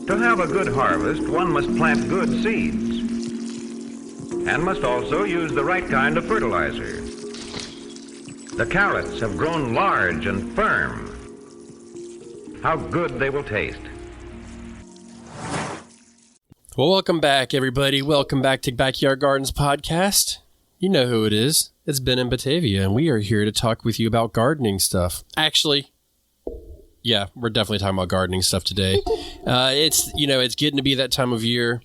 To have a good harvest, one must plant good seeds and must also use the right kind of fertilizer. The carrots have grown large and firm. How good they will taste. Well, welcome back, everybody. Welcome back to Backyard Gardens Podcast. You know who it is. It's Ben and Batavia, and we are here to talk with you about gardening stuff. Actually, yeah, we're definitely talking about gardening stuff today. It's getting to be that time of year.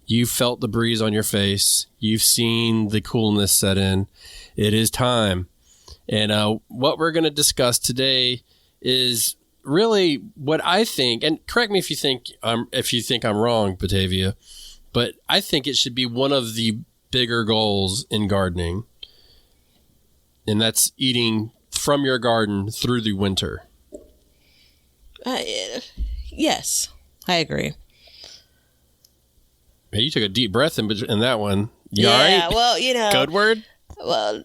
You've felt the breeze on your face. You've seen the coolness set in. It is time. And what we're going to discuss today is really what I think, and correct me if you think I'm wrong, Batavia, but I think it should be one of the bigger goals in gardening, and that's eating from your garden through the winter. Yes, I agree. Hey, you took a deep breath in that one. You yeah, all right? Well, Code word? Well,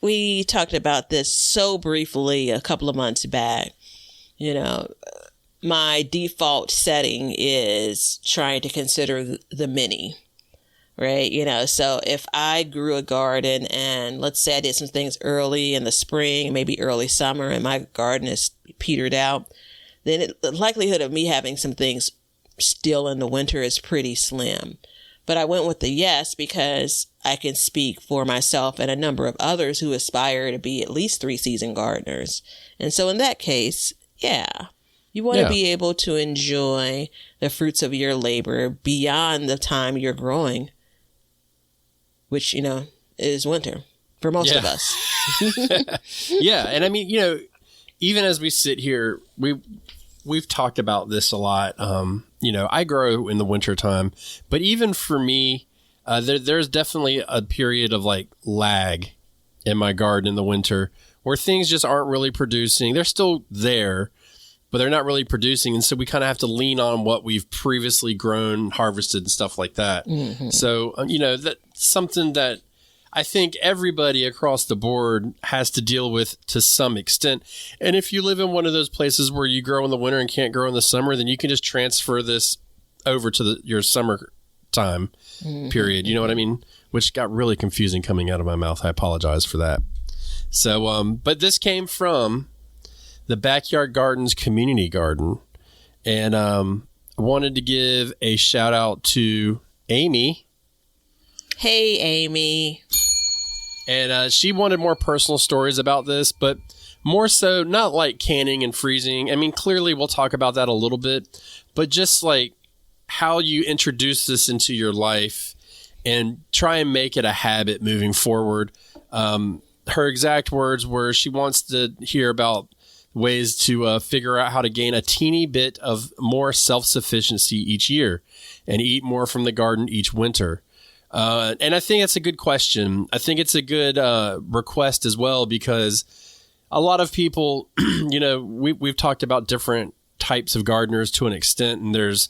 we talked about this so briefly a couple of months back. My default setting is trying to consider the mini, right? So if I grew a garden and let's say I did some things early in the spring, maybe early summer, and my garden is petered out, then the likelihood of me having some things still in the winter is pretty slim. But I went with the yes because I can speak for myself and a number of others who aspire to be at least 3-season gardeners. And so in that case, yeah, you want to be able to enjoy the fruits of your labor beyond the time you're growing, which, is winter for most of us. Yeah. And I mean, even as we sit here, we've talked about this a lot. I grow in the wintertime, but even for me, there's definitely a period of lag in my garden in the winter where things just aren't really producing. They're still there, but they're not really producing. And so we kind of have to lean on what we've previously grown, harvested and stuff like that. Mm-hmm. So, that's something that I think everybody across the board has to deal with to some extent. And if you live in one of those places where you grow in the winter and can't grow in the summer, then you can just transfer this over to your summertime period. You know what I mean? Which got really confusing coming out of my mouth. I apologize for that. So, but this came from the Backyard Gardens community garden. And I wanted to give a shout out to Amy. Hey, Amy. And she wanted more personal stories about this, but more so not like canning and freezing. I mean, clearly we'll talk about that a little bit, but just like how you introduce this into your life and try and make it a habit moving forward. Her exact words were she wants to hear about ways to figure out how to gain a teeny bit of more self-sufficiency each year and eat more from the garden each winter. And I think that's a good question. I think it's a good request as well, because a lot of people, we've talked about different types of gardeners to an extent, and there's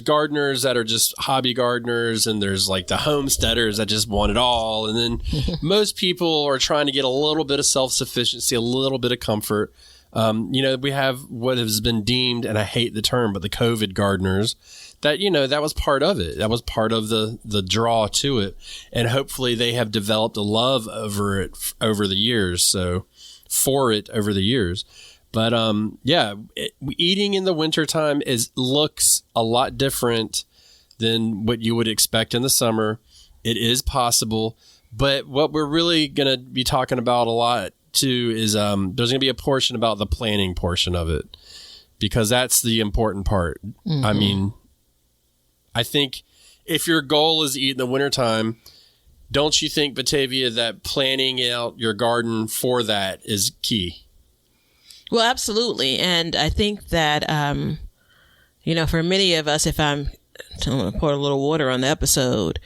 gardeners that are just hobby gardeners, and there's like the homesteaders that just want it all. And then most people are trying to get a little bit of self-sufficiency, a little bit of comfort. We have what has been deemed, and I hate the term, but the COVID gardeners. That, that was part of it. That was part of the draw to it. And hopefully they have developed a love over it over the years. So for it over the years. But, eating in the wintertime looks a lot different than what you would expect in the summer. It is possible. But what we're really going to be talking about a lot too is, there's going to be a portion about the planning portion of it, because that's the important part. Mm-hmm. I mean, I think if your goal is to eat in the wintertime, don't you think, Batavia, that planning out your garden for that is key? Well, absolutely. And I think that, for many of us, I'm going to pour a little water on the episode,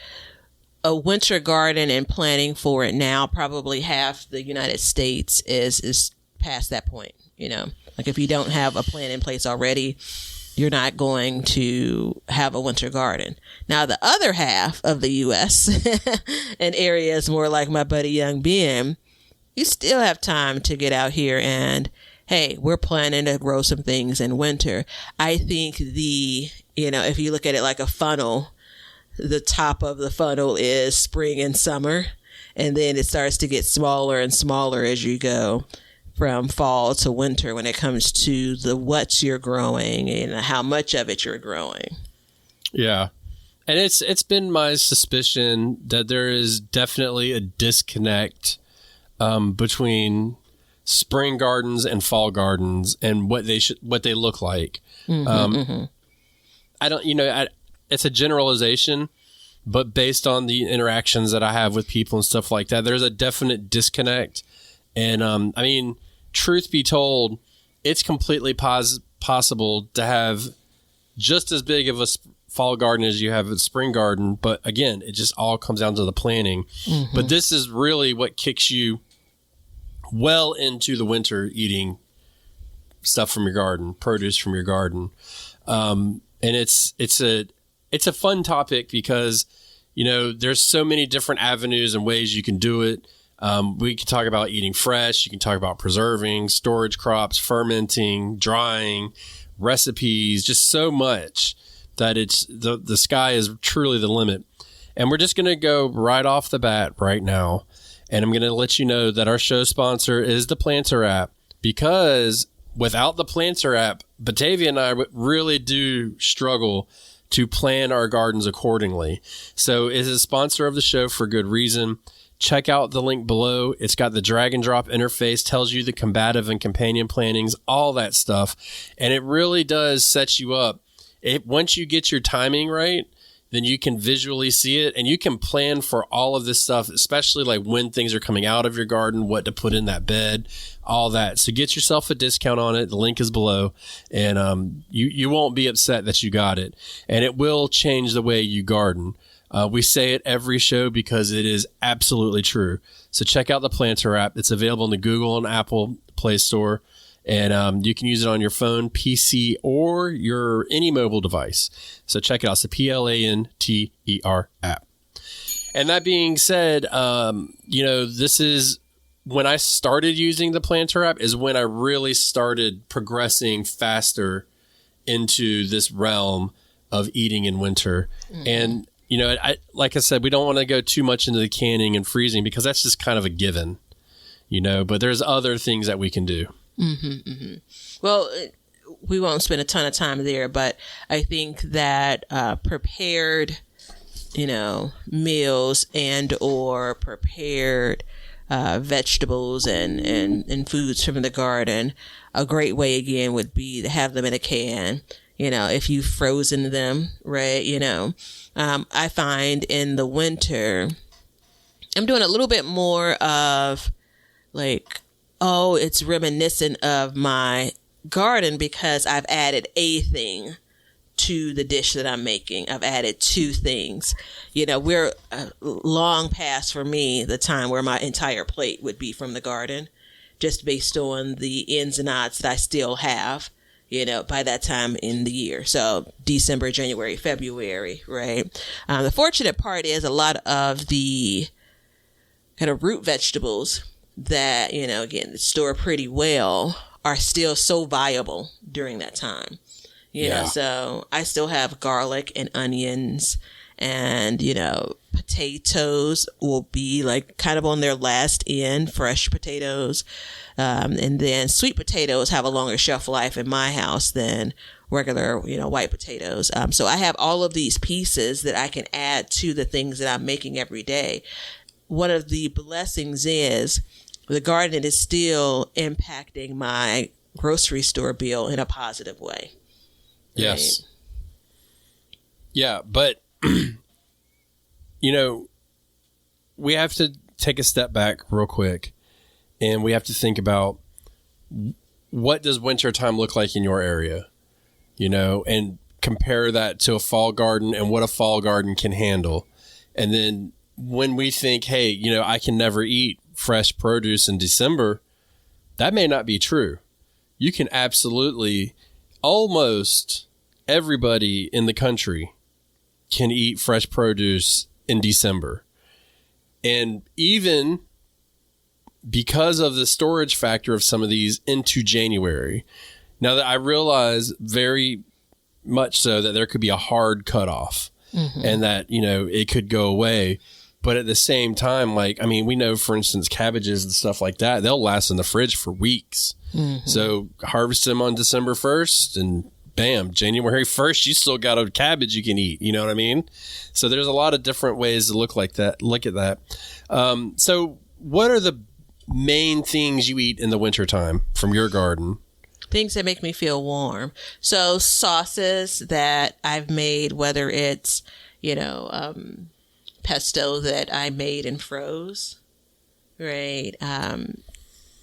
a winter garden and planning for it now, probably half the United States is past that point. Like if you don't have a plan in place already, you're not going to have a winter garden. Now, the other half of the U.S. and areas more like my buddy Young Ben, you still have time to get out here and hey, we're planning to grow some things in winter. I think if you look at it like a funnel, the top of the funnel is spring and summer, and then it starts to get smaller and smaller as you go from fall to winter when it comes to what you're growing and how much of it you're growing. Yeah. And it's been my suspicion that there is definitely a disconnect between spring gardens and fall gardens and what they look like. I don't, it's a generalization, but based on the interactions that I have with people and stuff like that, there's a definite disconnect. And truth be told, it's completely possible to have just as big of a fall garden as you have a spring garden. But again, it just all comes down to the planning. But this is really what kicks you well into the winter, eating stuff from your garden, produce from your garden. And it's a fun topic because, there's so many different avenues and ways you can do it. We can talk about eating fresh. You can talk about preserving, storage crops, fermenting, drying, recipes, just so much that it's the sky is truly the limit. And we're just going to go right off the bat right now. And I'm going to let you know that our show sponsor is the Planter app, because without the Planter app, Batavia and I really do struggle to plan our gardens accordingly. So it's a sponsor of the show for good reason. Check out the link below. It's got the drag and drop interface, tells you the combative and companion plantings, all that stuff. And it really does set you up. Once you get your timing right, then you can visually see it and you can plan for all of this stuff, especially like when things are coming out of your garden, what to put in that bed, all that. So get yourself a discount on it. The link is below, and you won't be upset that you got it, and it will change the way you garden. We say it every show because it is absolutely true. So check out the Planter app. It's available in the Google and Apple Play Store. And you can use it on your phone, PC, or any mobile device. So check it out. It's the Planter app. And that being said, this is when I started using the Planter app is when I really started progressing faster into this realm of eating in winter. And, like I said, we don't want to go too much into the canning and freezing because that's just kind of a given, but there's other things that we can do. Well, we won't spend a ton of time there, but I think that prepared, meals and or prepared vegetables and foods from the garden, a great way again would be to have them in a can. If you've frozen them, right? I find in the winter, I'm doing a little bit more of it's reminiscent of my garden because I've added a thing to the dish that I'm making. I've added two things. We're long past for me the time where my entire plate would be from the garden, just based on the ins and outs that I still have, by that time in the year. So December, January, February, right? The fortunate part is a lot of the kind of root vegetables that, again, store pretty well are still so viable during that time. So I still have garlic and onions and, potatoes will be kind of on their last end, fresh potatoes. And then sweet potatoes have a longer shelf life in my house than regular, white potatoes. So I have all of these pieces that I can add to the things that I'm making every day. One of the blessings is the garden is still impacting my grocery store bill in a positive way. Yes. Right? Yeah, but, we have to take a step back real quick, and we have to think about what does winter time look like in your area, and compare that to a fall garden and what a fall garden can handle. And then when we think, hey, I can never eat fresh produce in December, that may not be true. You can absolutely, almost everybody in the country can eat fresh produce in December. And even because of the storage factor of some of these into January. Now that I realize very much so that there could be a hard cutoff and that, you know, it could go away. But at the same time, like, I mean, we know, for instance, cabbages and stuff like that, they'll last in the fridge for weeks. So harvest them on December 1st and bam, January 1st, you still got a cabbage you can eat. You know what I mean? So there's a lot of different ways to look at that. So what are the main things you eat in the wintertime from your garden? Things that make me feel warm. So sauces that I've made, whether it's, you know, pesto that I made and froze, right?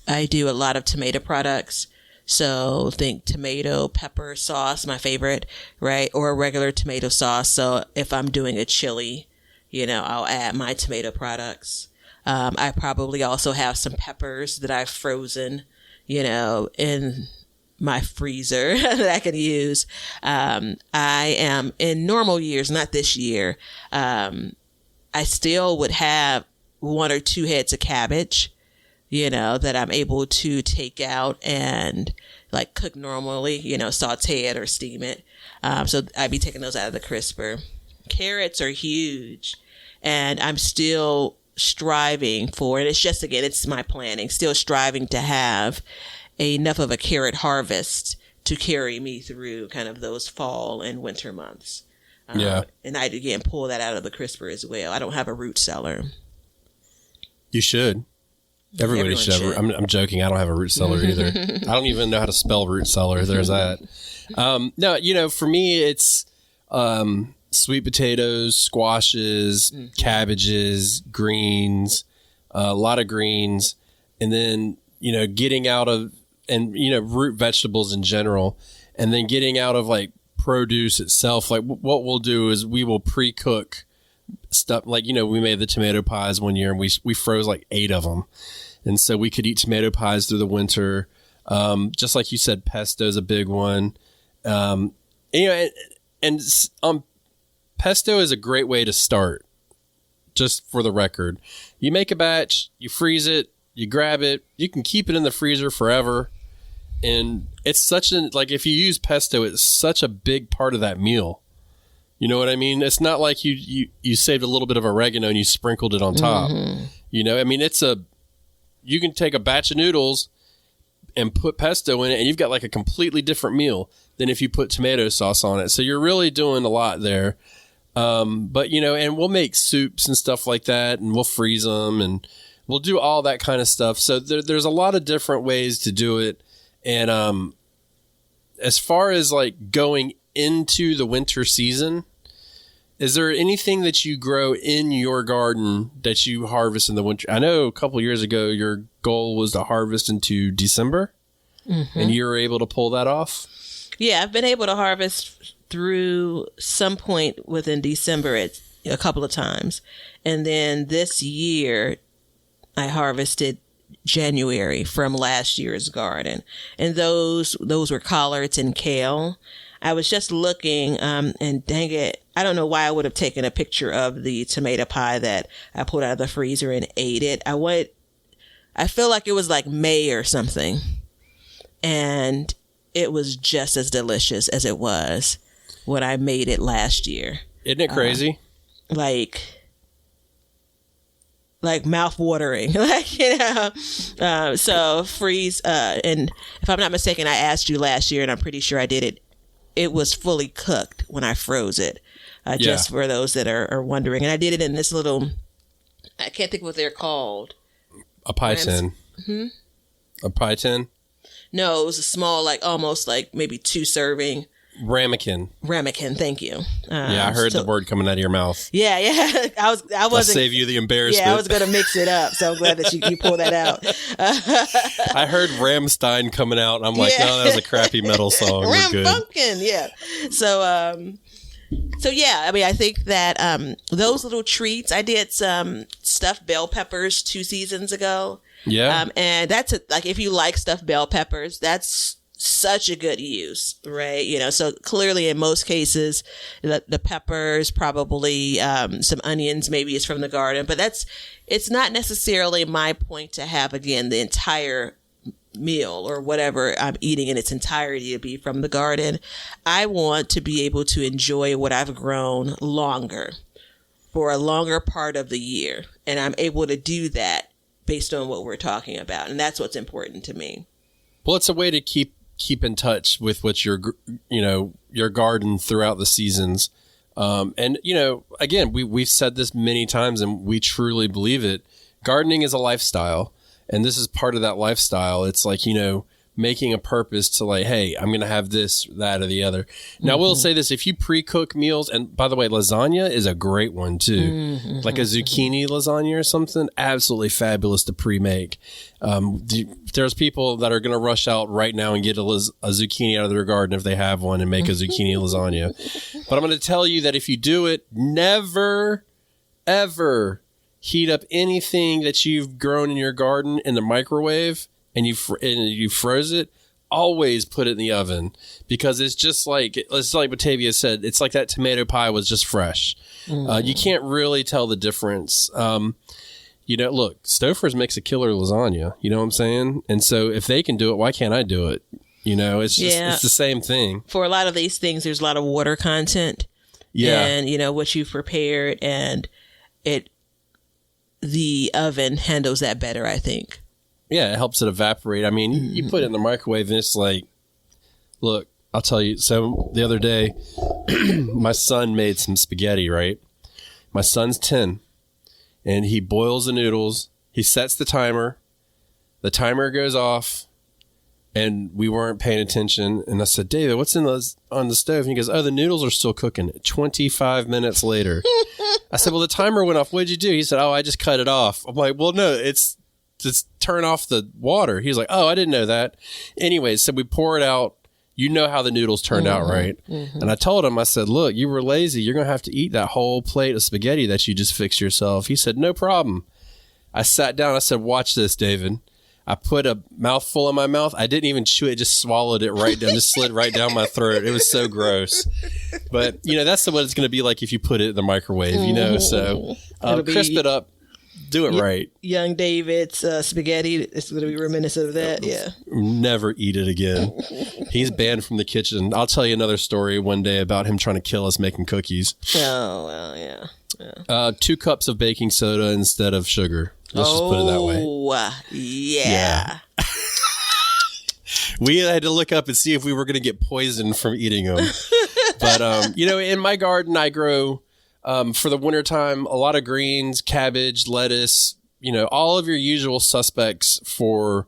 I do a lot of tomato products. So think tomato, pepper sauce, my favorite, right? Or a regular tomato sauce. So if I'm doing a chili, you know, I'll add my tomato products. I probably also have some peppers that I've frozen, you know, in my freezer that I can use. I am in normal years, not this year. I still would have 1 or 2 heads of cabbage, you know, that I'm able to take out and like cook normally, you know, saute it or steam it. So I'd be taking those out of the crisper. Carrots are huge, and I'm still striving for, and it's just, again, it's my planning, still striving to have enough of a carrot harvest to carry me through kind of those fall and winter months. And I'd, again, pull that out of the crisper as well. I don't have a root cellar. You should. Everybody should. I'm joking. I don't have a root cellar either. I don't even know how to spell root cellar. There's that. No, you know, for me, it's sweet potatoes, squashes, cabbages, greens, a lot of greens, and then, you know, getting out of, and, you know, root vegetables in general, and then getting out of like produce itself. Like what we'll do is we will pre-cook stuff. Like, you know, we made the tomato pies one year and we froze like 8 of them. And so we could eat tomato pies through the winter. Just like you said, pesto is a big one. And, you know, and pesto is a great way to start, just for the record. You make a batch, you freeze it, you grab it, you can keep it in the freezer forever. And it's such an, like, if you use pesto, it's such a big part of that meal. You know what I mean? It's not like you saved a little bit of oregano and you sprinkled it on top. You know, I mean, you can take a batch of noodles and put pesto in it, and you've got like a completely different meal than if you put tomato sauce on it. So you're really doing a lot there. But, you know, and we'll make soups and stuff like that, and we'll freeze them, and we'll do all that kind of stuff. So there's a lot of different ways to do it. And as far as like going into the winter season, is there anything that you grow in your garden that you harvest in the winter? I know a couple years ago your goal was to harvest into December, and you were able to pull that off? Yeah, I've been able to harvest through some point within December a couple of times. And then this year I harvested January from last year's garden. And those were collards and kale. I was just looking, and dang it, I don't know why I would have taken a picture of the tomato pie that I pulled out of the freezer and ate it. I feel like it was like May or something. And it was just as delicious as it was when I made it last year. Isn't it crazy? Like mouth watering, like, you know, so freeze. And if I'm not mistaken, I asked you last year, and I'm pretty sure I did it. It was fully cooked when I froze it, just for those that are wondering. And I did it in this little, I can't think what they're called. A pie tin. A pie tin? No, it was a small, like almost like maybe 2-serving. Ramekin. Thank you. I heard the word coming out of your mouth. Yeah. I wasn't. I'll save you the embarrassment. Yeah, I was going to mix it up. So I'm glad that you pulled that out. I heard Rammstein coming out, and I'm like, no, that was a crappy metal song. We're good. Pumpkin, yeah. So yeah, I mean, I think that those little treats. I did some stuffed bell peppers 2 seasons ago. Yeah. And that's like, if you like stuffed bell peppers, that's such a good use, right? So clearly in most cases, the peppers, probably some onions, maybe it's from the garden, but it's not necessarily my point to have, again, the entire meal or whatever I'm eating in its entirety to be from the garden. I want to be able to enjoy what I've grown longer, for a longer part of the year. And I'm able to do that based on what we're talking about. And that's what's important to me. Well, it's a way to keep in touch with what your garden throughout the seasons. And, again, we've said this many times and we truly believe it. Gardening is a lifestyle. And this is part of that lifestyle. It's like, making a purpose to like, hey, I'm going to have this, that, or the other. Now, I will say this. If you pre-cook meals, and by the way, lasagna is a great one too. Like a zucchini lasagna or something, absolutely fabulous to pre-make. There's people that are going to rush out right now and get a zucchini out of their garden if they have one and make a zucchini lasagna. But I'm going to tell you that if you do it, never, ever heat up anything that you've grown in your garden in the microwave and you froze it. Always put it in the oven, because it's just like Batavia said, it's like that tomato pie was just fresh. You can't really tell the difference. Look, Stouffer's makes a killer lasagna, you know what I'm saying? And so if they can do it, why can't I do it? It's just, it's the same thing. For a lot of these things, there's a lot of water content. Yeah. And, what you've prepared, and the oven handles that better, I think. Yeah, it helps it evaporate. I mean, you put it in the microwave and it's like, look, I'll tell you. So the other day, my son made some spaghetti, right? My son's 10, and he boils the noodles. He sets the timer. The timer goes off, and we weren't paying attention. And I said, David, what's on the stove? And he goes, oh, the noodles are still cooking. 25 minutes later. I said, well, the timer went off. What did you do? He said, oh, I just cut it off. I'm like, well, no, it's just turn off the water. He's like, oh, I didn't know that. Anyways, so we pour it out. You know how the noodles turned out, right? And I told him, I said, look, you were lazy. You're going to have to eat that whole plate of spaghetti that you just fixed yourself. He said, no problem. I sat down. I said, watch this, David. I put a mouthful in my mouth. I didn't even chew it. Just swallowed it right down. Just slid right down my throat. It was so gross. But, that's what it's going to be like if you put it in the microwave, So crisp it up. Do it right. Young David's spaghetti. It's going to be reminiscent of that. Yeah. Never eat it again. He's banned from the kitchen. I'll tell you another story one day about him trying to kill us making cookies. Oh, well, yeah. 2 cups of baking soda instead of sugar. Let's just put it that way. Oh, yeah. We had to look up and see if we were going to get poisoned from eating them. But, in my garden, I grow, for the wintertime, a lot of greens, cabbage, lettuce, all of your usual suspects for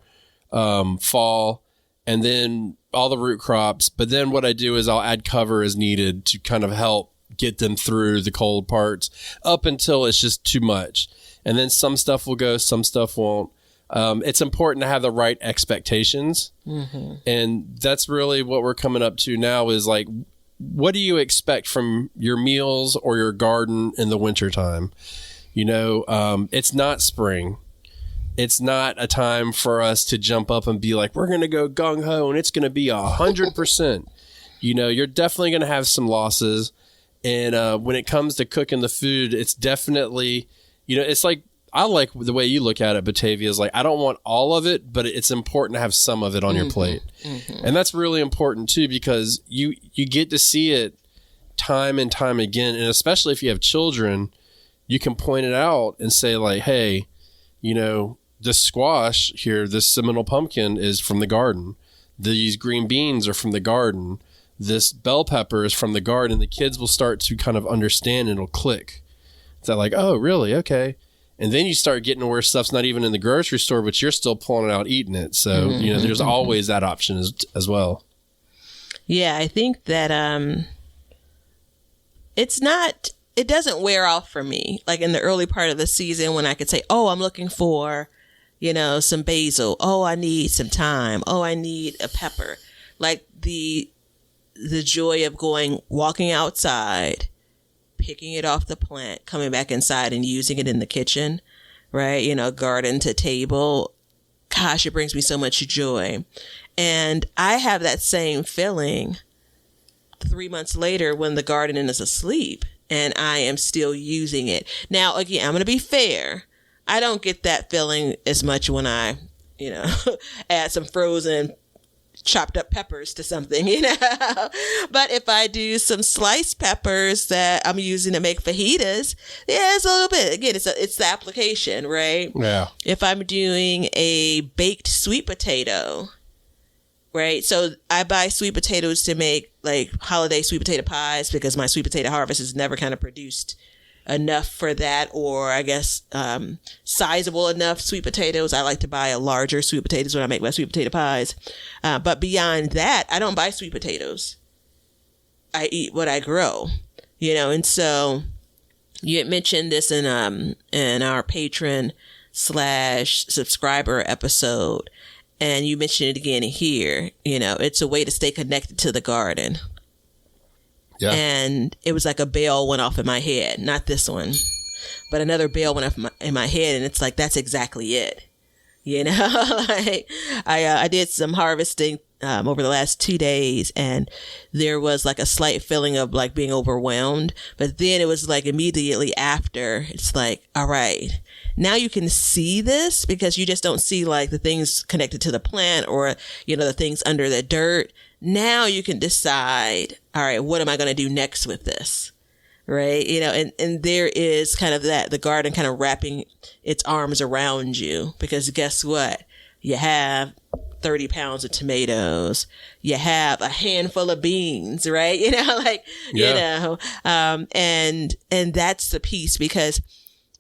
fall, and then all the root crops. But then what I do is I'll add cover as needed to kind of help get them through the cold parts up until it's just too much. And then some stuff will go, some stuff won't. It's important to have the right expectations. And that's really what we're coming up to now is like, what do you expect from your meals or your garden in the wintertime? It's not spring. It's not a time for us to jump up and be like, we're going to go gung ho and it's going to be 100%. You're definitely going to have some losses. And when it comes to cooking the food, it's definitely, it's like, I like the way you look at it, Batavia, is like, I don't want all of it, but it's important to have some of it on your plate. And that's really important too, because you get to see it time and time again. And especially if you have children, you can point it out and say like, hey, this squash here, this Seminole pumpkin is from the garden. These green beans are from the garden. This bell pepper is from the garden. The kids will start to kind of understand and it'll click. It's like, oh, really? Okay. And then you start getting to where stuff's not even in the grocery store, but you're still pulling it out, eating it. So, there's always that option as well. Yeah, I think that it doesn't wear off for me. Like in the early part of the season when I could say, oh, I'm looking for, some basil. Oh, I need some thyme. Oh, I need a pepper. Like the joy of walking outside, picking it off the plant, coming back inside and using it in the kitchen, right? Garden to table. Gosh, it brings me so much joy. And I have that same feeling 3 months later when the garden is asleep and I am still using it. Now, again, I'm going to be fair. I don't get that feeling as much when I, add some frozen chopped up peppers to something, but if I do some sliced peppers that I'm using to make fajitas, yeah, it's a little bit, again, it's the application, right? Yeah. If I'm doing a baked sweet potato, right? So I buy sweet potatoes to make like holiday sweet potato pies because my sweet potato harvest has never kind of produced enough for that, or I guess sizable enough sweet potatoes. I like to buy a larger sweet potatoes when I make my sweet potato pies. But beyond that, I don't buy sweet potatoes. I eat what I grow, and so you had mentioned this in our patron / subscriber episode, and you mentioned it again here. It's a way to stay connected to the garden. Yeah. And it was like a bell went off in my head. Not this one, but another bell went off in my head. And it's like, that's exactly it. Like I did some harvesting over the last 2 days, and there was like a slight feeling of like being overwhelmed. But then it was like immediately after, it's like, all right, now you can see this, because you just don't see like the things connected to the plant or, the things under the dirt. Now you can decide, all right, what am I going to do next with this? Right. And there is kind of that, the garden kind of wrapping its arms around you, because guess what? You have 30 pounds of tomatoes. You have a handful of beans, right? And that's the piece, because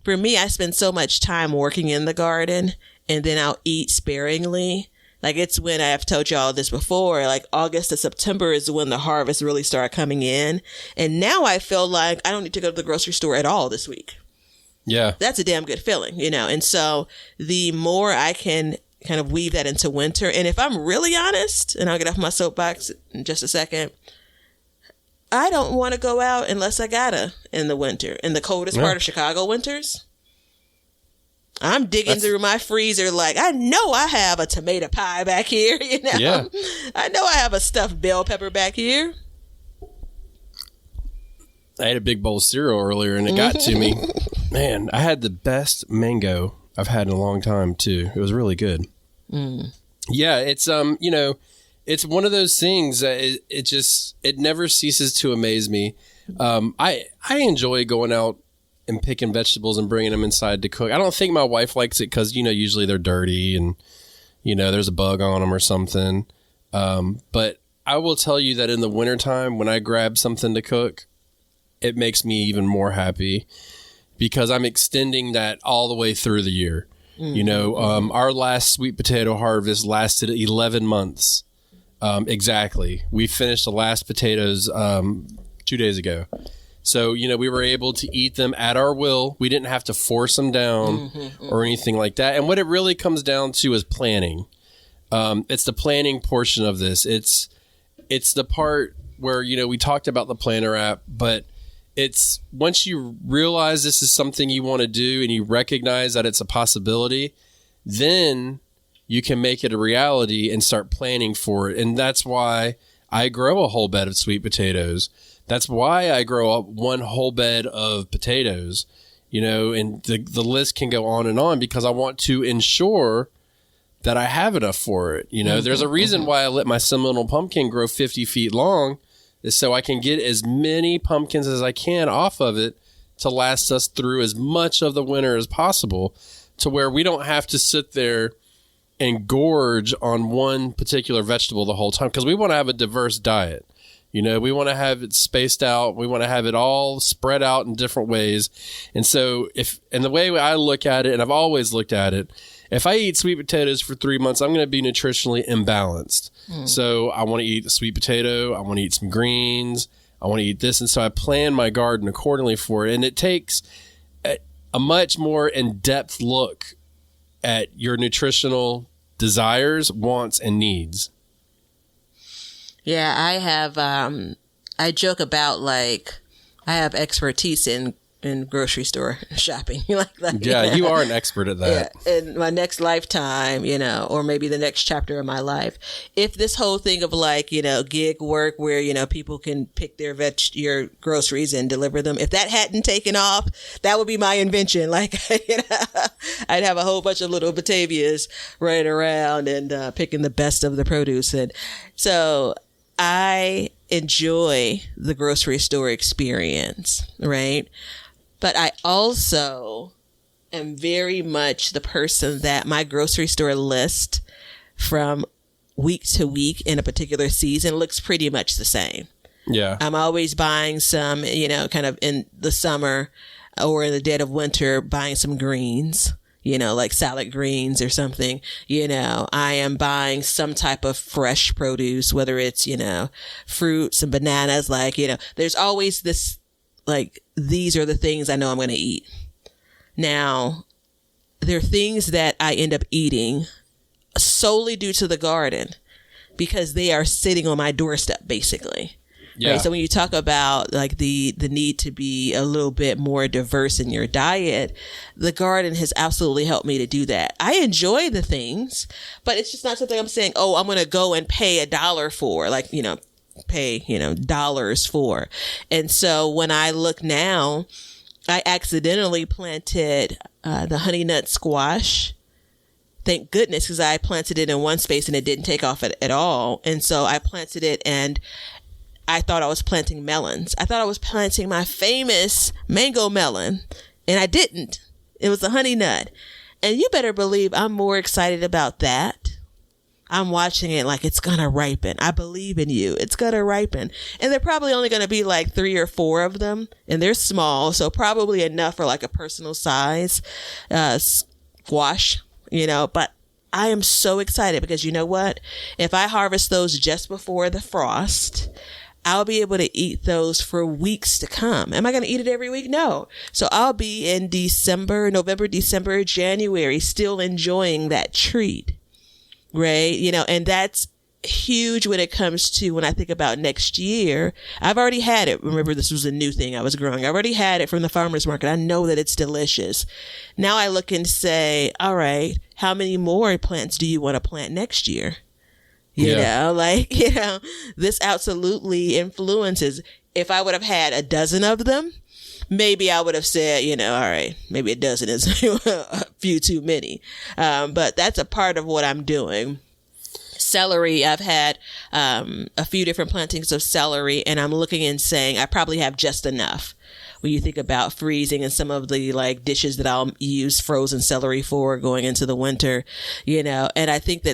for me, I spend so much time working in the garden, and then I'll eat sparingly. Like, it's when I've told y'all this before, like August to September is when the harvest really start coming in. And now I feel like I don't need to go to the grocery store at all this week. Yeah. That's a damn good feeling, And so the more I can kind of weave that into winter, and if I'm really honest, and I'll get off my soapbox in just a second, I don't want to go out unless I gotta in the winter, in the coldest part of Chicago winters. I'm digging through my freezer like, I know I have a tomato pie back here, Yeah. I know I have a stuffed bell pepper back here. I ate a big bowl of cereal earlier and it got to me. Man, I had the best mango I've had in a long time too. It was really good. Yeah, it's it's one of those things that it never ceases to amaze me. I enjoy going out and picking vegetables and bringing them inside to cook. I don't think my wife likes it because, usually they're dirty and, there's a bug on them or something. But I will tell you that in the wintertime, when I grab something to cook, it makes me even more happy because I'm extending that all the way through the year. Our last sweet potato harvest lasted 11 months. Exactly. We finished the last potatoes 2 days ago. So, we were able to eat them at our will. We didn't have to force them down or anything like that. And what it really comes down to is planning. It's the planning portion of this. It's the part where, we talked about the planner app, but it's once you realize this is something you want to do and you recognize that it's a possibility, then you can make it a reality and start planning for it. And that's why I grow a whole bed of sweet potatoes. That's why I grow up one whole bed of potatoes, and the list can go on and on because I want to ensure that I have enough for it. There's a reason why I let my seminole pumpkin grow 50 feet long, is so I can get as many pumpkins as I can off of it to last us through as much of the winter as possible, to where we don't have to sit there and gorge on one particular vegetable the whole time, because we want to have a diverse diet. We want to have it spaced out. We want to have it all spread out in different ways. And so the way I look at it, and I've always looked at it, if I eat sweet potatoes for 3 months, I'm going to be nutritionally imbalanced. So I want to eat a sweet potato. I want to eat some greens. I want to eat this. And so I plan my garden accordingly for it. And it takes a much more in-depth look at your nutritional desires, wants, and needs. Yeah, I have, I joke about like, I have expertise in in grocery store shopping. Like that. Yeah, you are an expert at that. Yeah. In my next lifetime, or maybe the next chapter of my life, if this whole thing of like, gig work where, people can pick your groceries and deliver them, if that hadn't taken off, that would be my invention. Like, I'd have a whole bunch of little Batavias running around and picking the best of the produce. And so I enjoy the grocery store experience, right? But I also am very much the person that my grocery store list from week to week in a particular season looks pretty much the same. Yeah. I'm always buying some, kind of in the summer or in the dead of winter, buying some greens, like salad greens or something. I am buying some type of fresh produce, whether it's, fruits and bananas, like, there's always this, like, these are the things I know I'm going to eat. Now, there are things that I end up eating solely due to the garden because they are sitting on my doorstep, basically. Yeah. Right? So when you talk about like the need to be a little bit more diverse in your diet, the garden has absolutely helped me to do that. I enjoy the things, but it's just not something I'm saying, oh, I'm going to go and pay $1 for, like, pay, dollars for. And so when I look now, I accidentally planted the honey nut squash. Thank goodness, because I planted it in one space and it didn't take off at all. And so I planted it and I thought I was planting melons. I thought I was planting my famous mango melon, and I didn't. It was a honey nut. And you better believe I'm more excited about that. I'm watching it like it's going to ripen. I believe in you. It's going to ripen. And they're probably only going to be like 3 or 4 of them, and they're small, so probably enough for like a personal size squash, but I am so excited because you know what? If I harvest those just before the frost, I'll be able to eat those for weeks to come. Am I going to eat it every week? No. So I'll be in November, December, January, still enjoying that treat, right? And that's huge when it comes to when I think about next year. I've already had it. Remember, this was a new thing I was growing. I've already had it from the farmer's market. I know that it's delicious. Now I look and say, all right, how many more plants do you want to plant next year? This absolutely influences. If I would have had a dozen of them, maybe I would have said, all right, maybe a dozen is a few too many. But that's a part of what I'm doing. Celery, I've had a few different plantings of celery, and I'm looking and saying I probably have just enough. When you think about freezing and some of the like dishes that I'll use frozen celery for going into the winter, and I think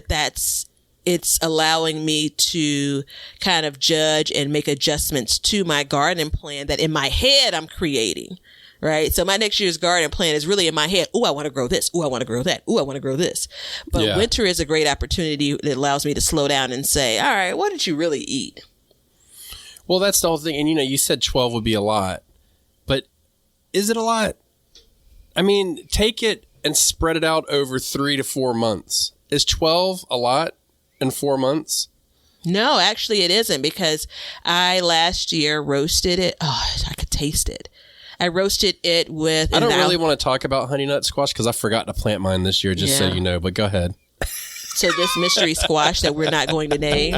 it's allowing me to kind of judge and make adjustments to my garden plan that in my head I'm creating, right? So my next year's garden plan is really in my head. Oh, I want to grow this. Oh, I want to grow that. Oh, I want to grow this. But winter is a great opportunity that allows me to slow down and say, all right, what did you really eat? Well, that's the whole thing. And, you said 12 would be a lot, but is it a lot? I mean, take it and spread it out over 3 to 4 months. Is 12 a lot? In 4 months? No, actually it isn't, because I last year roasted it. Oh, I could taste it. I roasted it with... I don't really want to talk about honey nut squash because I forgot to plant mine this year, just so you know, but go ahead. So this mystery squash that we're not going to name.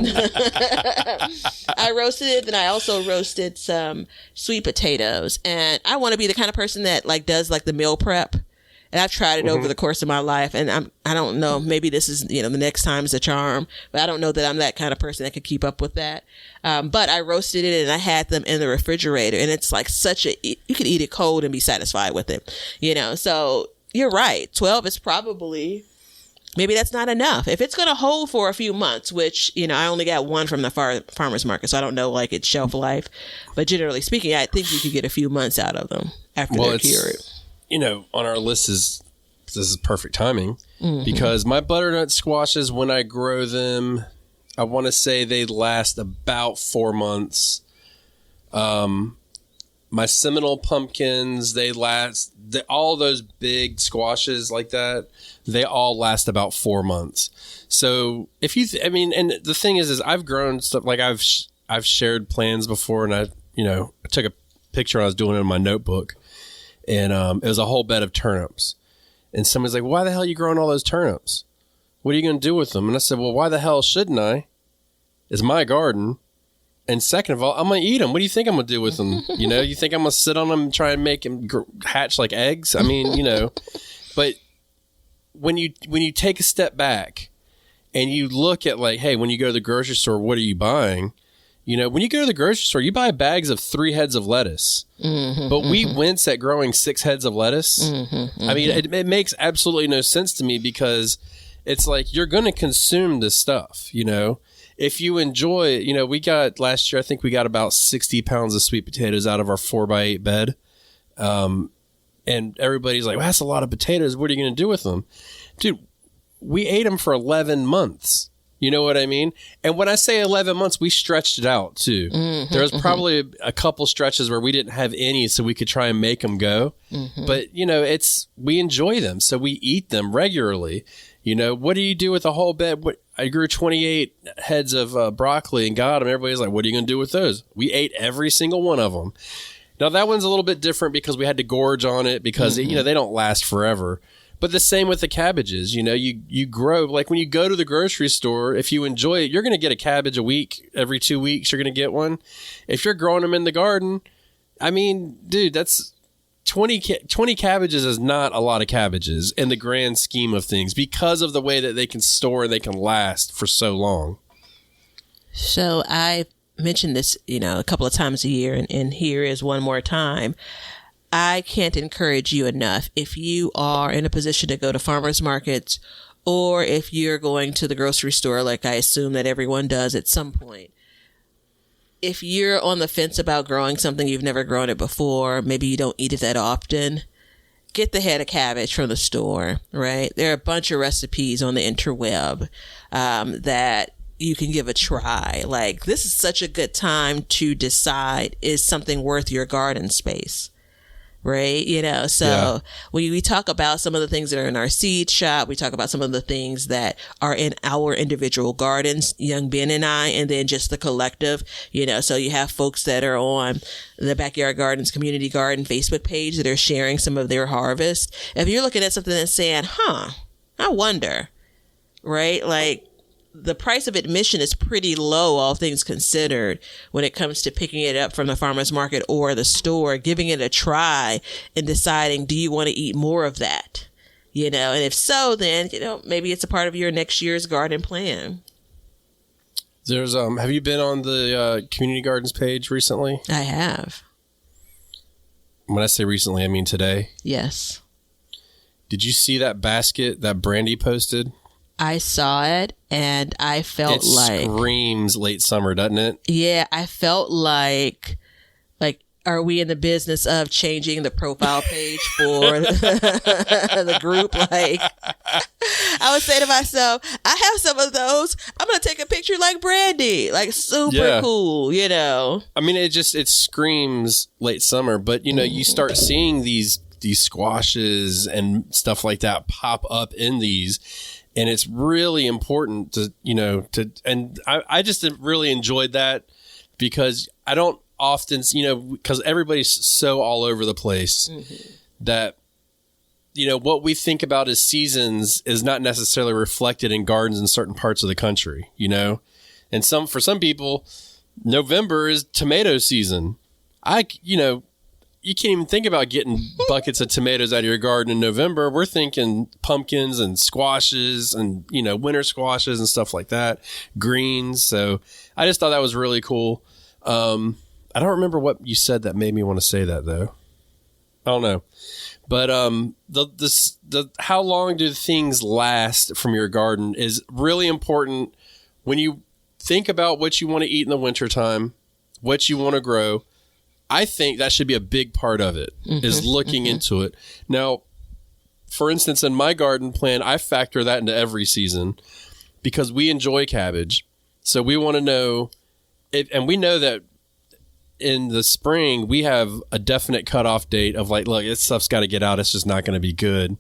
I roasted it, then I also roasted some sweet potatoes. And I want to be the kind of person that like does like the meal prep. And I've tried it over the course of my life, and I don't know, maybe this is, the next time is a charm, but I don't know that I'm that kind of person that could keep up with that. But I roasted it and I had them in the refrigerator, and it's like you could eat it cold and be satisfied with it, so you're right. 12 is probably, maybe that's not enough. If it's going to hold for a few months, which, I only got one from the farmer's market, so I don't know like its shelf life, but generally speaking, I think you could get a few months out of them after they're cured. On our list this is perfect timing because my butternut squashes, when I grow them, I want to say they last about 4 months. My Seminole pumpkins, all those big squashes like that, they all last about 4 months. So if you, and the thing is I've grown stuff, like I've shared plans before, and I took a picture and I was doing it in my notebook. And it was a whole bed of turnips. And somebody's like, why the hell are you growing all those turnips? What are you going to do with them? And I said, well, why the hell shouldn't I? It's my garden. And second of all, I'm going to eat them. What do you think I'm going to do with them? You know, you think I'm going to sit on them and try and make them hatch like eggs? I mean, you know, but when you take a step back and you look at like, hey, when you go to the grocery store, what are you buying? You know, when you go to the grocery store, you buy bags of 3 heads of lettuce, but we wince at growing 6 heads of lettuce. I mean, it makes absolutely no sense to me because it's like you're going to consume this stuff, you know. If you enjoy, you know, we got last year, I think we got about 60 pounds of sweet potatoes out of our 4x8 bed. And everybody's like, well, that's a lot of potatoes. What are you going to do with them? Dude, we ate them for 11 months. You know what I mean? And when I say 11 months, we stretched it out too. There was probably a couple stretches where we didn't have any, so we could try and make them go. But, you know, we enjoy them, so we eat them regularly. You know, what do you do with a whole bed? I grew 28 heads of broccoli and got them. Everybody's like, what are you going to do with those? We ate every single one of them. Now, that one's a little bit different because we had to gorge on it because, you know, they don't last forever. But the same with the cabbages. You know, you grow. Like when you go to the grocery store, if you enjoy it, you're going to get a cabbage a week. Every 2 weeks, you're going to get one. If you're growing them in the garden, I mean, dude, that's 20 cabbages is not a lot of cabbages in the grand scheme of things because of the way that they can store and they can last for so long. So I mentioned this, you know, a couple of times a year, and here is one more time. I can't encourage you enough. If you are in a position to go to farmers markets, or if you're going to the grocery store, like I assume that everyone does at some point, if you're on the fence about growing something, you've never grown it before, maybe you don't eat it that often, get the head of cabbage from the store, right? There are a bunch of recipes on the interweb that you can give a try. Like, this is such a good time to decide, is something worth your garden space? Right. You know, so when we talk about some of the things that are in our seed shop, we talk about some of the things that are in our individual gardens, young Ben and I, and then just the collective, you know, so you have folks that are on the Backyard Gardens Community Garden Facebook page that are sharing some of their harvest. If you're looking at something and saying, I wonder, right? Like, the price of admission is pretty low, all things considered, when it comes to picking it up from the farmer's market or the store, giving it a try and deciding, do you want to eat more of that? You know, and if so, then, you know, maybe it's a part of your next year's garden plan. There's, have you been on the Community Gardens page recently? I have. When I say recently, I mean today. Yes. Did you see that basket that Brandy posted? I saw it and I felt like it screams late summer, doesn't it? Yeah, I felt like are we in the business of changing the profile page for the group? Like, I would say to myself, I have some of those. I'm going to take a picture like Brandy, like super cool, you know? I mean, it screams late summer, but you know, you start seeing these squashes and stuff like that pop up in these. And it's really important to, you know, and I just really enjoyed that because I don't often, you know, because everybody's so all over the place that, you know, what we think about as seasons is not necessarily reflected in gardens in certain parts of the country, you know, and for some people, November is tomato season. You know, you can't even think about getting buckets of tomatoes out of your garden in November. We're thinking pumpkins and squashes and, you know, winter squashes and stuff like that, greens. So I just thought that was really cool. I don't remember what you said that made me want to say that, though. I don't know. But how long do things last from your garden is really important when you think about what you want to eat in the wintertime, what you want to grow. I think that should be a big part of it, is looking into it. Now, for instance, in my garden plan, I factor that into every season because we enjoy cabbage. So we want to know, and we know that in the spring, we have a definite cutoff date of like, look, this stuff's got to get out. It's just not going to be good.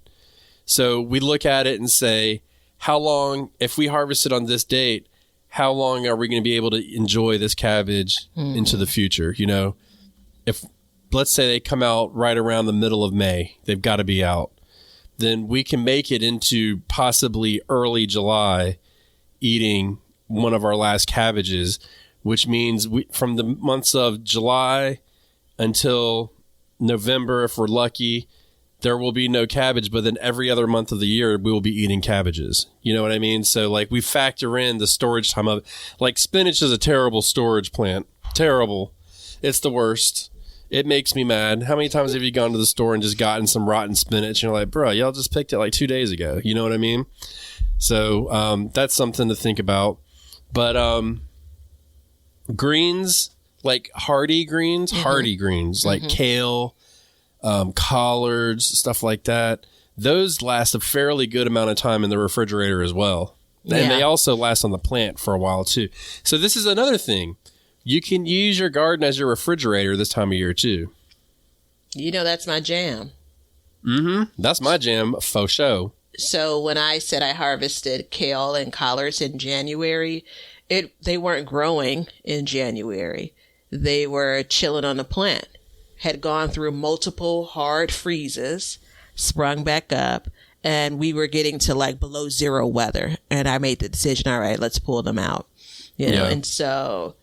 So we look at it and say, how long, if we harvest it on this date, how long are we going to be able to enjoy this cabbage into the future? You know, if let's say they come out right around the middle of May. They've got to be out. Then we can make it into possibly early July eating one of our last cabbages, which means from the months of July until November, if we're lucky, there will be no cabbage, but then every other month of the year, we will be eating cabbages. You know what I mean? So like we factor in the storage time of, like, spinach is a terrible storage plant. Terrible. It's the worst. It makes me mad. How many times have you gone to the store and just gotten some rotten spinach? And you're like, bro, y'all just picked it like 2 days ago. You know what I mean? So that's something to think about. But greens, like hardy greens, like kale, collards, stuff like that. Those last a fairly good amount of time in the refrigerator as well. Yeah. And they also last on the plant for a while too. So this is another thing. You can use your garden as your refrigerator this time of year too. You know, that's my jam. That's my jam, faux show. So when I said I harvested kale and collards in January, they weren't growing in January. They were chilling on the plant. Had gone through multiple hard freezes, sprung back up, and we were getting to like below zero weather. And I made the decision, all right, let's pull them out. You know, and so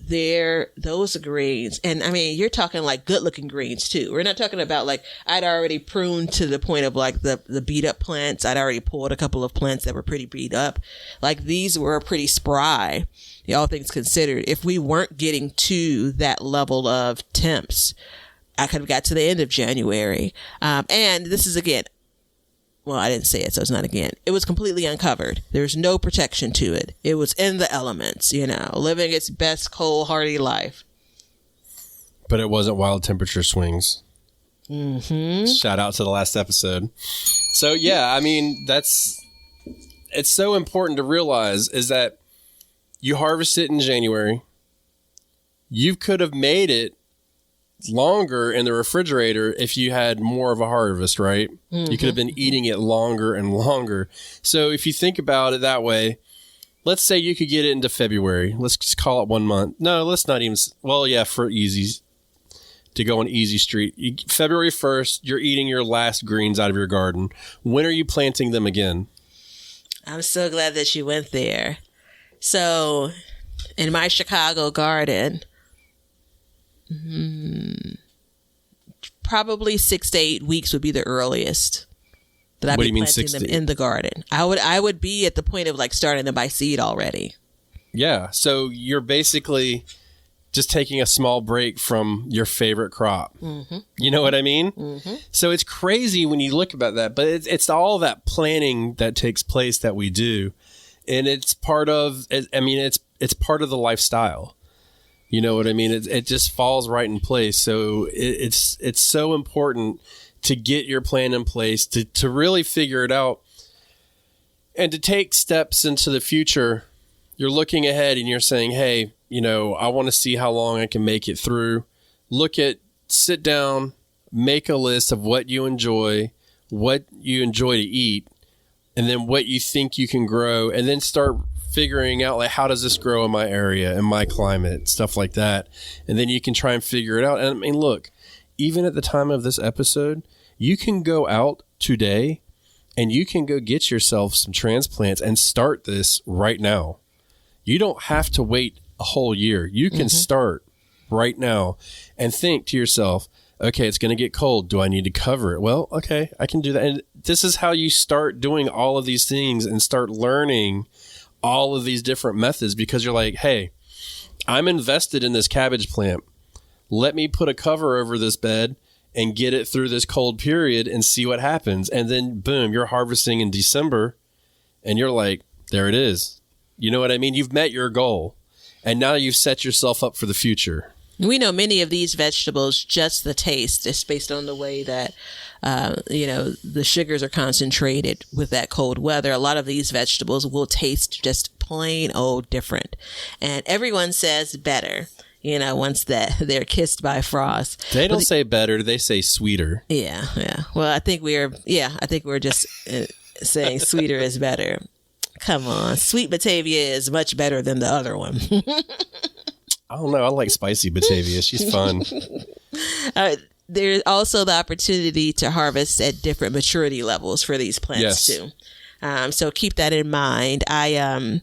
those greens, and I mean, you're talking like good looking greens too. We're not talking about like, I'd already pruned to the point of like the beat up plants. I'd already pulled a couple of plants that were pretty beat up. Like these were pretty spry, all things considered. If we weren't getting to that level of temps, I could have got to the end of January. And this is again, well, I didn't say it, so it's not again. It was completely uncovered. There's no protection to it. It was in the elements, you know, living its best cold, hardy life. But it wasn't wild temperature swings. Shout out to the last episode. So, yeah, I mean, it's so important to realize is that you harvest it in January. You could have made it longer in the refrigerator if you had more of a harvest, right? You could have been eating it longer and longer. So if you think about it that way, let's say you could get it into February. Let's just call it 1 month. No, let's not even. Well, yeah, for easy to go on easy street. February 1st, you're eating your last greens out of your garden. When are you planting them again? I'm so glad that you went there. So in my Chicago garden, probably 6 to 8 weeks would be the earliest that I'd be planting them in the garden. I would be at the point of like starting them by seed already. Yeah. So you're basically just taking a small break from your favorite crop. You know what I mean? So it's crazy when you look about that, but it's all that planning that takes place that we do. And it's part of, I mean, it's part of the lifestyle. You know what I mean? It just falls right in place. So it's so important to get your plan in place, to really figure it out, and to take steps into the future. You're looking ahead and you're saying, hey, you know, I want to see how long I can make it through. Sit down, make a list of what you enjoy to eat, and then what you think you can grow, and then start figuring out like, how does this grow in my area, in my climate, stuff like that. And then you can try and figure it out. And I mean, look, even at the time of this episode, you can go out today and you can go get yourself some transplants and start this right now. You don't have to wait a whole year. You can start right now and think to yourself, okay, it's going to get cold. Do I need to cover it? Well, okay, I can do that. And this is how you start doing all of these things and start learning all of these different methods, because you're like, hey, I'm invested in this cabbage plant. Let me put a cover over this bed and get it through this cold period and see what happens. And then boom, you're harvesting in December and you're like, there it is. You know what I mean? You've met your goal and now you've set yourself up for the future. We know many of these vegetables, just the taste, just based on the way that, the sugars are concentrated with that cold weather. A lot of these vegetables will taste just plain old different. And everyone says better, once they're kissed by frost. They don't say better, they say sweeter. Yeah. Well, I think we're just saying sweeter is better. Come on. Sweet Batavia is much better than the other one. I don't know. I like spicy Batavia. She's fun. There's also the opportunity to harvest at different maturity levels for these plants too. So keep that in mind. I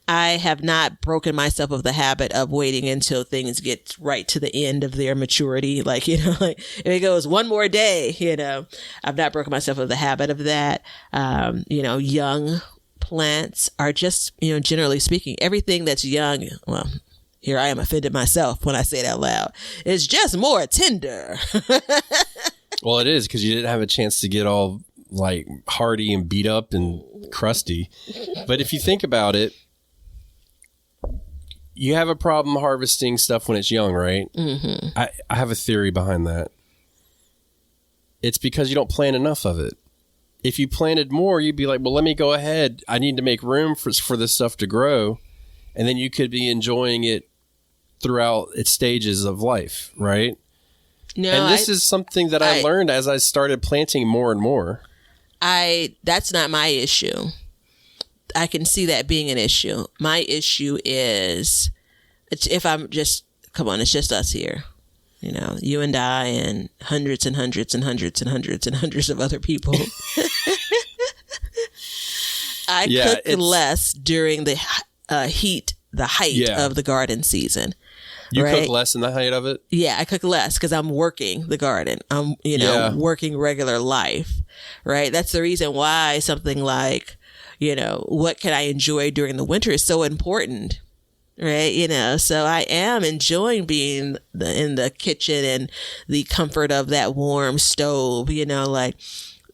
have not broken myself of the habit of waiting until things get right to the end of their maturity. Like, like if it goes one more day, I've not broken myself of the habit of that. Young plants are just, generally speaking, everything that's young, well, here I am offended myself when I say it out loud, it's just more tender. Well, it is, because you didn't have a chance to get all like hardy and beat up and crusty. But if you think about it, you have a problem harvesting stuff when it's young, right? Mm-hmm. I have a theory behind that. It's because you don't plant enough of it. If you planted more, you'd be like, well, let me go ahead. I need to make room for this stuff to grow. And then you could be enjoying it throughout its stages of life, right? No, and this is something that I learned as I started planting more and more. That's not my issue. I can see that being an issue. My issue is if I'm just, come on, it's just us here. You and I and hundreds and hundreds and hundreds and hundreds and hundreds of other people. I cook less during the height of the garden season. You cook less in the height of it? Yeah, I cook less because I'm working the garden. I'm, working regular life, right? That's the reason why something like, what can I enjoy during the winter is so important, right? So I am enjoying being in the kitchen and the comfort of that warm stove,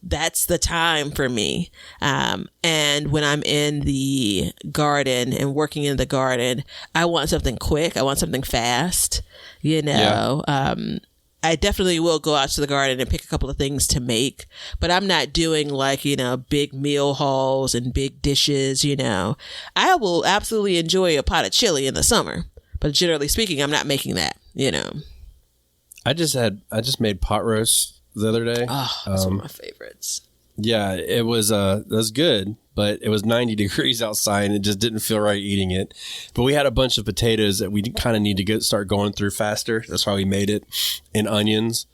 that's the time for me. And when I'm in the garden and working in the garden, I want something quick. I want something fast, I definitely will go out to the garden and pick a couple of things to make, but I'm not doing big meal hauls and big dishes, I will absolutely enjoy a pot of chili in the summer, but generally speaking, I'm not making that, I just made pot roast the other day. Oh, that's one of my favorites. Yeah, it was good, but it was 90 degrees outside and it just didn't feel right eating it. But we had a bunch of potatoes that we kind of need to start going through faster. That's why we made it, and onions.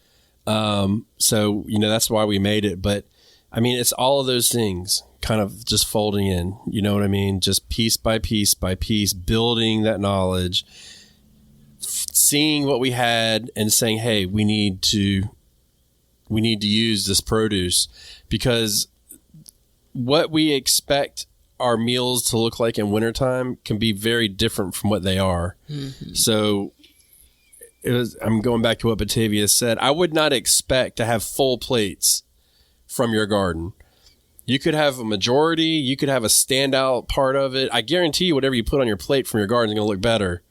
So, that's why we made it. But I mean, it's all of those things kind of just folding in, you know what I mean? Just piece by piece by piece, building that knowledge, seeing what we had and saying, hey, we need to use this produce, because what we expect our meals to look like in wintertime can be very different from what they are. Mm-hmm. So I'm going back to what Batavia said. I would not expect to have full plates from your garden. You could have a majority, you could have a standout part of it. I guarantee you whatever you put on your plate from your garden is going to look better.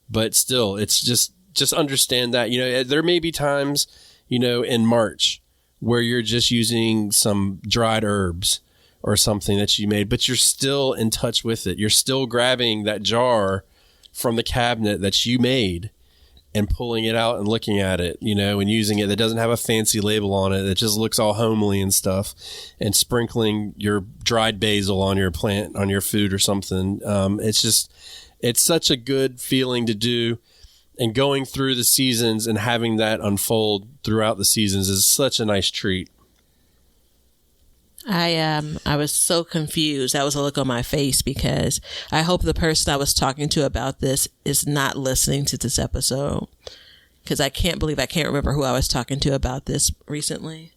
But still, it's just understand that, there may be times, in March where you're just using some dried herbs or something that you made, but you're still in touch with it. You're still grabbing that jar from the cabinet that you made and pulling it out and looking at it, and using it that doesn't have a fancy label on it, that just looks all homely and stuff, and sprinkling your dried basil on your plant, on your food or something. It's such a good feeling to do. And going through the seasons and having that unfold throughout the seasons is such a nice treat. I was so confused. That was a look on my face, because I hope the person I was talking to about this is not listening to this episode, because I can't remember who I was talking to about this recently.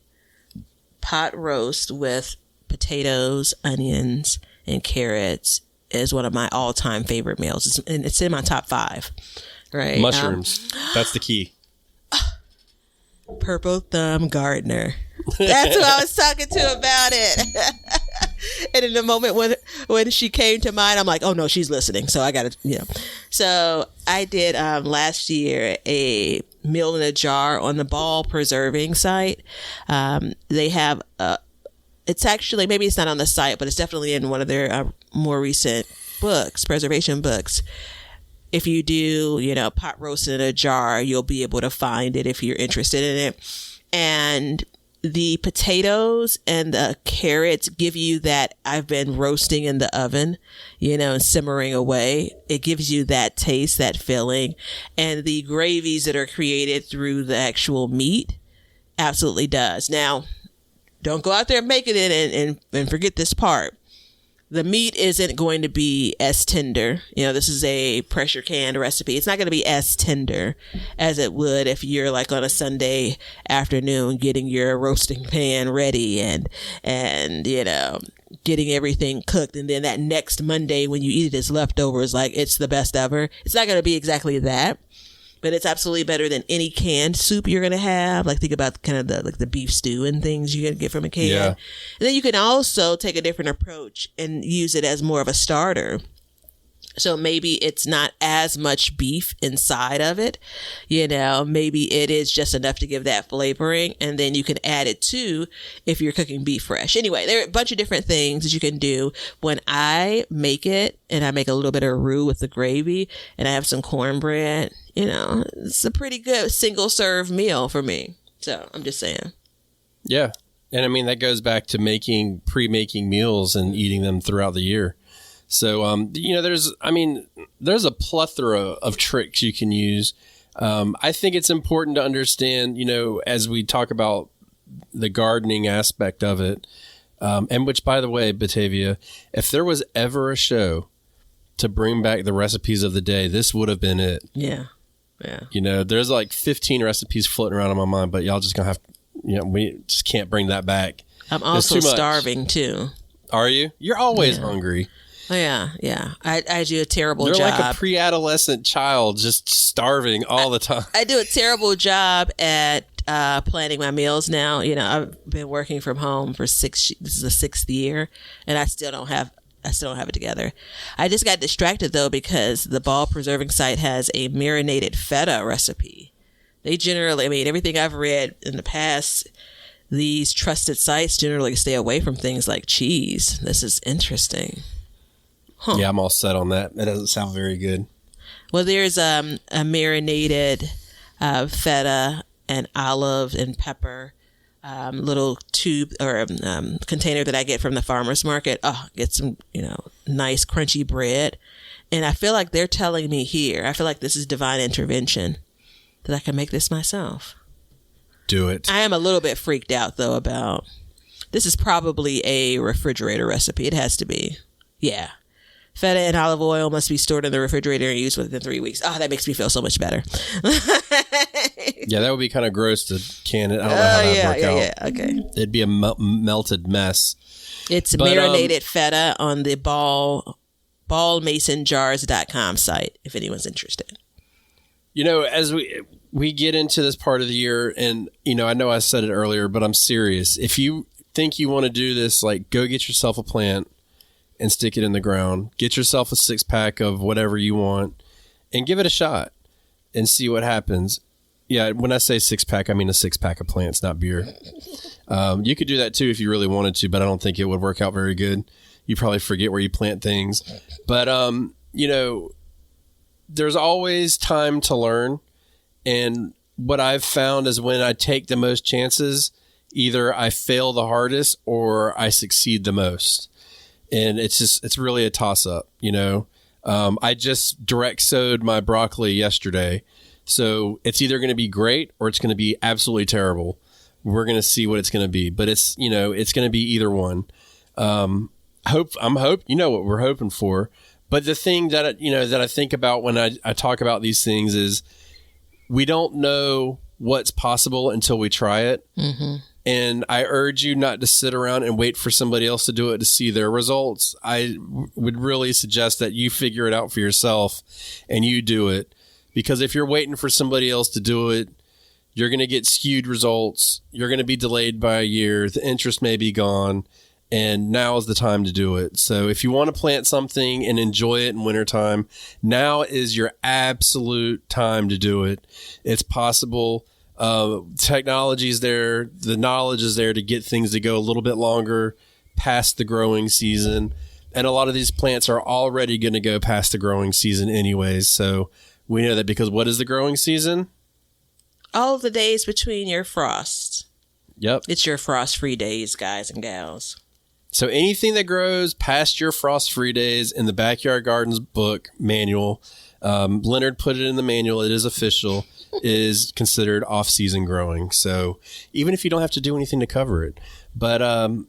Pot roast with potatoes, onions, and carrots is one of my all-time favorite meals. It's in my top 5. Right. Mushrooms. That's the key. Purple Thumb Gardener. That's who I was talking to about it. And in the moment when she came to mind, I'm like, oh no, she's listening. So I got to, So I did last year a meal in a jar on the ball preserving site. They have, it's actually, maybe it's not on the site, but it's definitely in one of their more recent books, preservation books. If you do, pot roast in a jar, you'll be able to find it if you're interested in it. And the potatoes and the carrots give you that I've been roasting in the oven, and simmering away. It gives you that taste, that filling. And the gravies that are created through the actual meat absolutely does. Now, don't go out there making it and forget this part. The meat isn't going to be as tender. This is a pressure canned recipe. It's not going to be as tender as it would if you're like on a Sunday afternoon getting your roasting pan ready and getting everything cooked. And then that next Monday when you eat it as leftovers, like it's the best ever. It's not going to be exactly that. But it's absolutely better than any canned soup you're going to have. Like think about kind of the beef stew and things you're going to get from a can. Yeah. And then you can also take a different approach and use it as more of a starter. So maybe it's not as much beef inside of it. Maybe it is just enough to give that flavoring. And then you can add it too if you're cooking beef fresh. Anyway, there are a bunch of different things that you can do. When I make it and I make a little bit of roux with the gravy and I have some cornbread, it's a pretty good single serve meal for me. So I'm just saying. Yeah. And I mean, that goes back to pre-making meals and eating them throughout the year. So, there's a plethora of tricks you can use. I think it's important to understand, as we talk about the gardening aspect of it, and which, by the way, Batavia, if there was ever a show to bring back the recipes of the day, this would have been it. Yeah. Yeah. There's like 15 recipes floating around in my mind, but y'all just gonna have, we just can't bring that back. I'm also starving too. Are you? You're always hungry. Oh, yeah. I do a terrible job. You're like a pre-adolescent child just starving all the time. I do a terrible job at planning my meals now. I've been working from home for this is the 6th year, and I still don't have it together. I just got distracted though because the ball preserving site has a marinated feta recipe. They generally, everything I've read in the past, these trusted sites generally stay away from things like cheese. This is interesting. Huh. Yeah, I'm all set on that. That doesn't sound very good. Well, there's a marinated feta and olive and pepper little tube or container that I get from the farmer's market. Get some, nice crunchy bread. And I feel like they're telling me here, I feel like this is divine intervention, that I can make this myself. Do it. I am a little bit freaked out, though, about this is probably a refrigerator recipe. It has to be. Yeah. Feta and olive oil must be stored in the refrigerator and used within 3 weeks. That makes me feel so much better. Yeah, that would be kind of gross to can it. I don't know how that would work out. Yeah, okay. It'd be a melted mess. It's marinated feta on the ballmasonjars.com site, if anyone's interested. As we get into this part of the year, and, I know I said it earlier, but I'm serious. If you think you want to do this, like, go get yourself a plant and stick it in the ground. Get yourself a 6-pack of whatever you want and give it a shot and see what happens. Yeah, when I say 6-pack, I mean a 6-pack of plants, not beer. You could do that too if you really wanted to, but I don't think it would work out very good. You probably forget where you plant things. But, there's always time to learn. And what I've found is when I take the most chances, either I fail the hardest or I succeed the most. And it's really a toss up, I just direct sowed my broccoli yesterday. So it's either going to be great or it's going to be absolutely terrible. We're going to see what it's going to be, but it's going to be either one. What we're hoping for. But the thing that, that I think about when I talk about these things is we don't know what's possible until we try it. Mm-hmm. And I urge you not to sit around and wait for somebody else to do it to see their results. I would really suggest that you figure it out for yourself and you do it. Because if you're waiting for somebody else to do it, you're going to get skewed results. You're going to be delayed by a year. The interest may be gone. And now is the time to do it. So if you want to plant something and enjoy it in wintertime, now is your absolute time to do it. It's possible. Technology is there. The knowledge is there to get things to go a little bit longer past the growing season. And a lot of these plants are already going to go past the growing season anyways. So we know that because what is the growing season? All of the days between your frosts. Yep. It's your frost-free days, guys and gals. So anything that grows past your frost-free days in the Backyard Gardens book manual, Leonard put it in the manual, it is official, is considered off-season growing. So even if you don't have to do anything to cover it. But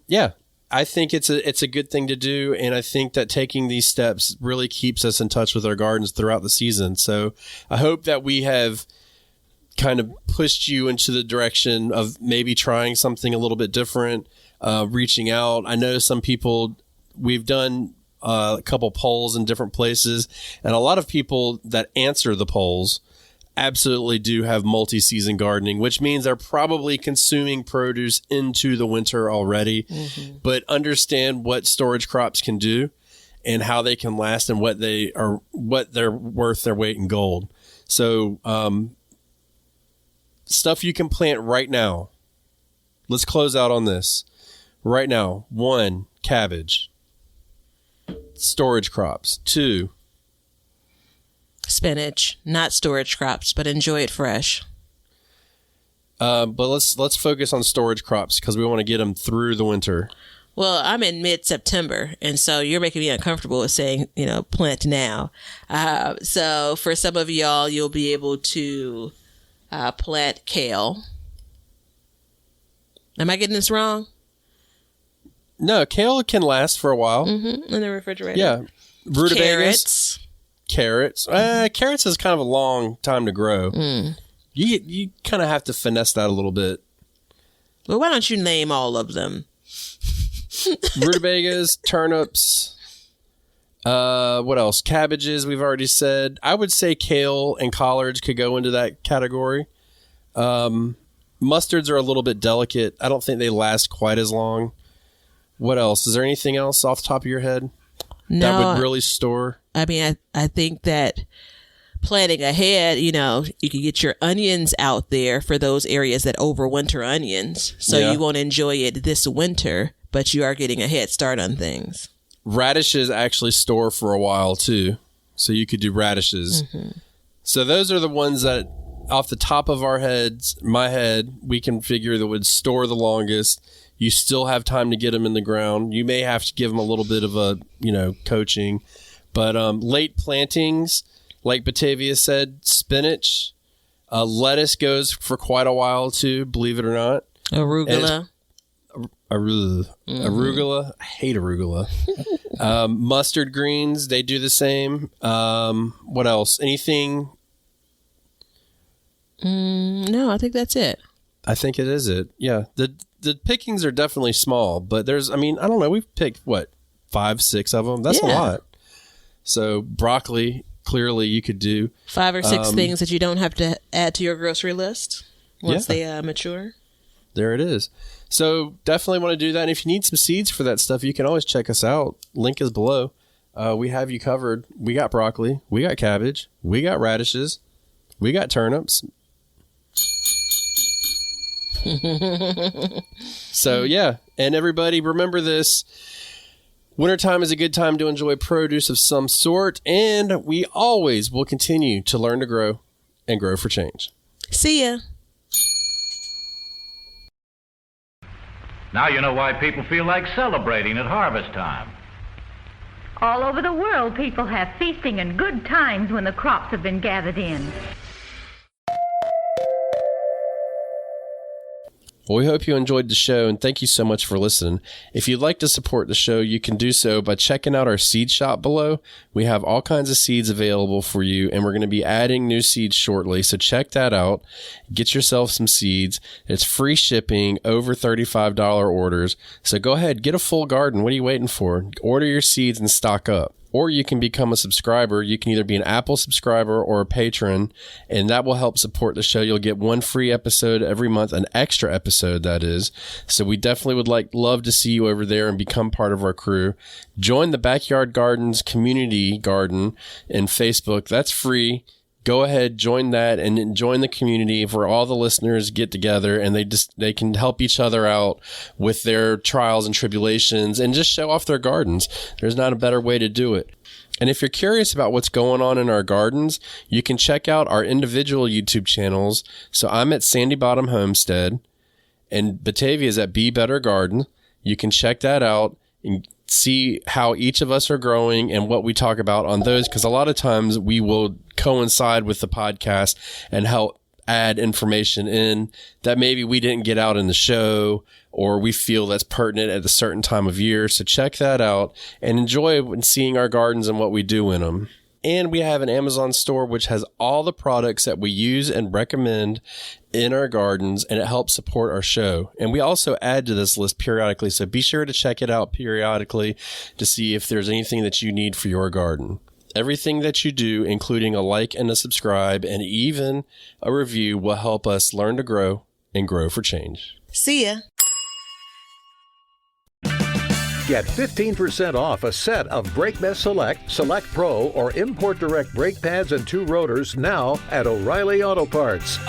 yeah, I think it's a good thing to do. And I think that taking these steps really keeps us in touch with our gardens throughout the season. So I hope that we have kind of pushed you into the direction of maybe trying something a little bit different, reaching out. I know some people, we've done a couple polls in different places, and a lot of people that answer the polls absolutely do have multi-season gardening, which means they're probably consuming produce into the winter already, but understand what storage crops can do and how they can last and what they're worth their weight in gold. So, stuff you can plant right now. Let's close out on this. Right now, 1, cabbage. Storage crops. 2, spinach. Not storage crops, but enjoy it fresh. But let's focus on storage crops because we want to get them through the winter. Well, I'm in mid-September, and so you're making me uncomfortable with saying, plant now. So for some of y'all, you'll be able to plant kale. Am I getting this wrong? No, kale can last for a while. In the refrigerator. Yeah. Rutabagas. Carrots. Carrots is kind of a long time to grow. You kind of have to finesse that a little bit. Well, why don't you name all of them? Rutabagas, turnips. What else? Cabbages, we've already said. I would say kale and collards could go into that category. Mustards are a little bit delicate. I don't think they last quite as long. What else? Is there anything else off the top of your head that would really store? I mean, I think that planning ahead, you can get your onions out there for those areas that overwinter onions. So you won't enjoy it this winter, but you are getting a head start on things. Radishes actually store for a while too. So you could do radishes. So those are the ones that off the top of our heads, my head, we can figure that would store the longest. You still have time to get them in the ground. You may have to give them a little bit of a, coaching. But late plantings, like Batavia said, spinach, lettuce goes for quite a while too, believe it or not. Arugula. Arugula. I hate arugula. Mustard greens, they do the same. What else? Anything? No, I think that's it. I think it is it. Yeah. The pickings are definitely small, but I don't know. We've picked 5, 6 of them. That's a lot. So broccoli, clearly you could do 5 or 6 things that you don't have to add to your grocery list once they mature. There it is. So definitely want to do that. And if you need some seeds for that stuff, you can always check us out. Link is below. We have you covered. We got broccoli. We got cabbage. We got radishes. We got turnips. So yeah, and everybody remember this. Wintertime is a good time to enjoy produce of some sort, and we always will continue to learn to grow and grow for change. See ya. Now you know why people feel like celebrating at harvest time. All over the world, people have feasting and good times when the crops have been gathered in. Well, we hope you enjoyed the show, and thank you so much for listening. If you'd like to support the show, you can do so by checking out our seed shop below. We have all kinds of seeds available for you, and we're going to be adding new seeds shortly, so check that out. Get yourself some seeds. It's free shipping, over $35 orders. So go ahead, get a full garden. What are you waiting for? Order your seeds and stock up. Or you can become a subscriber. You can either be an Apple subscriber or a patron, and that will help support the show. You'll get 1 free episode every month, an extra episode, that is. So we definitely would love to see you over there and become part of our crew. Join the Backyard Gardens community garden in Facebook. That's free. Go ahead, join that, and join the community where all the listeners get together and they can help each other out with their trials and tribulations and just show off their gardens. There's not a better way to do it. And if you're curious about what's going on in our gardens, you can check out our individual YouTube channels. So I'm at Sandy Bottom Homestead, And Batavia is at Be Better Garden. You can check that out and see how each of us are growing and what we talk about on those, because a lot of times we will coincide with the podcast and help add information in that maybe we didn't get out in the show, or we feel that's pertinent at a certain time of year. So check that out and enjoy seeing our gardens and what we do in them. And we have an Amazon store which has all the products that we use and recommend in our gardens, and it helps support our show. And we also add to this list periodically, so be sure to check it out periodically to see if there's anything that you need for your garden. Everything that you do, including a like and a subscribe and even a review, will help us learn to grow and grow for change. See ya. Get 15% off a set of BrakeBest Select, Select Pro, or Import Direct brake pads and 2 rotors now at O'Reilly Auto Parts.